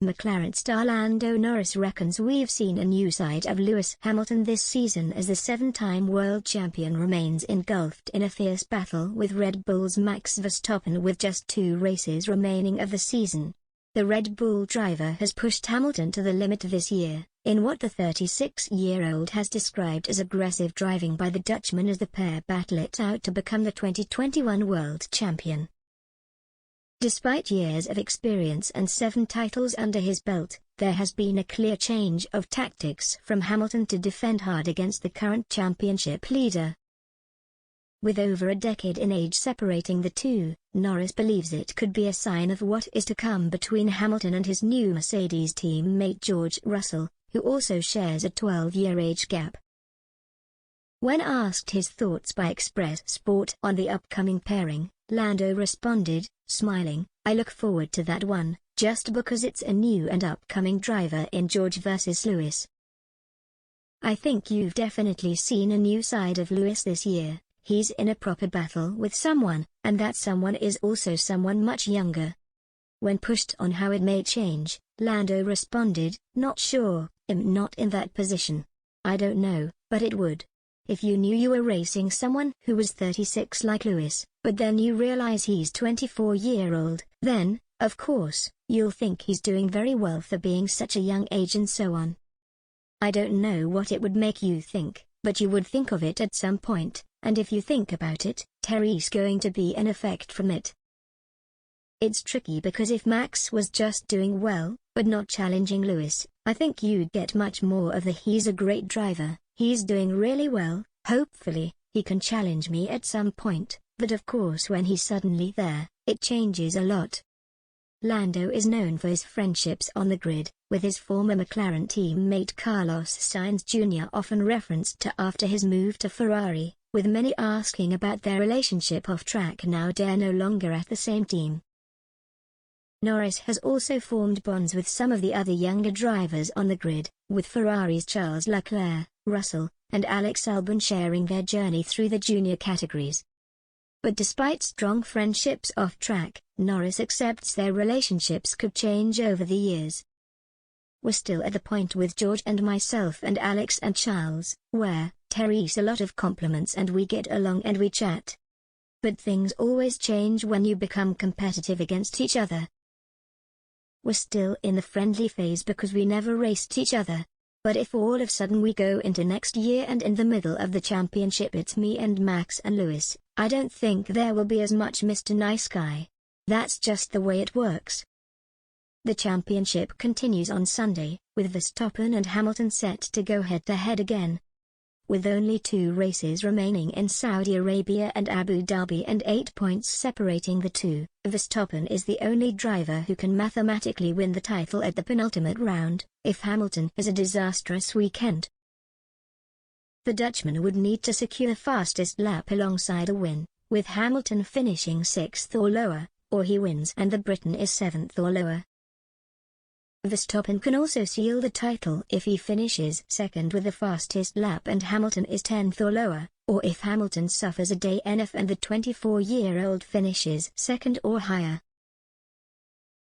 McLaren star Lando Norris reckons we've seen a new side of Lewis Hamilton this season as the seven-time world champion remains engulfed in a fierce battle with Red Bull's Max Verstappen with just 2 races remaining of the season. The Red Bull driver has pushed Hamilton to the limit this year, in what the 36-year-old has described as aggressive driving by the Dutchman as the pair battle it out to become the 2021 world champion. Despite years of experience and 7 titles under his belt, there has been a clear change of tactics from Hamilton to defend hard against the current championship leader. With over a decade in age separating the two, Norris believes it could be a sign of what is to come between Hamilton and his new Mercedes teammate George Russell, who also shares a 12-year age gap. When asked his thoughts by Express Sport on the upcoming pairing, Lando responded, smiling, "I look forward to that one, just because it's a new and upcoming driver in George versus Lewis. I think you've definitely seen a new side of Lewis this year. He's in a proper battle with someone, and that someone is also someone much younger." When pushed on how it may change, Lando responded, "Not sure, I'm not in that position. I don't know, but it would. If you knew you were racing someone who was 36 like Lewis, but then you realize he's 24-year-old, then, of course, you'll think he's doing very well for being such a young age and so on. I don't know what it would make you think, but you would think of it at some point, and if you think about it, there's going to be an effect from it. It's tricky because if Max was just doing well, but not challenging Lewis, I think you'd get much more of the 'he's a great driver, he's doing really well, hopefully, he can challenge me at some point,' but of course when he's suddenly there, it changes a lot." Lando is known for his friendships on the grid, with his former McLaren teammate Carlos Sainz Jr. often referenced to after his move to Ferrari, with many asking about their relationship off-track now they're no longer at the same team. Norris has also formed bonds with some of the other younger drivers on the grid, with Ferrari's Charles Leclerc, Russell, and Alex Albon sharing their journey through the junior categories. But despite strong friendships off-track, Norris accepts their relationships could change over the years. "We're still at the point with George and myself and Alex and Charles, where there's a lot of compliments and we get along and we chat. But things always change when you become competitive against each other. We're still in the friendly phase because we never raced each other. But if all of a sudden we go into next year and in the middle of the championship it's me and Max and Lewis, I don't think there will be as much Mr. Nice Guy. That's just the way it works." The championship continues on Sunday, with Verstappen and Hamilton set to go head-to-head again. With only 2 races remaining in Saudi Arabia and Abu Dhabi and 8 points separating the two, Verstappen is the only driver who can mathematically win the title at the penultimate round, if Hamilton has a disastrous weekend. The Dutchman would need to secure fastest lap alongside a win, with Hamilton finishing 6th or lower, or he wins and the Briton is 7th or lower. Verstappen can also seal the title if he finishes second with the fastest lap and Hamilton is 10th or lower, or if Hamilton suffers a DNF and the 24-year-old finishes second or higher.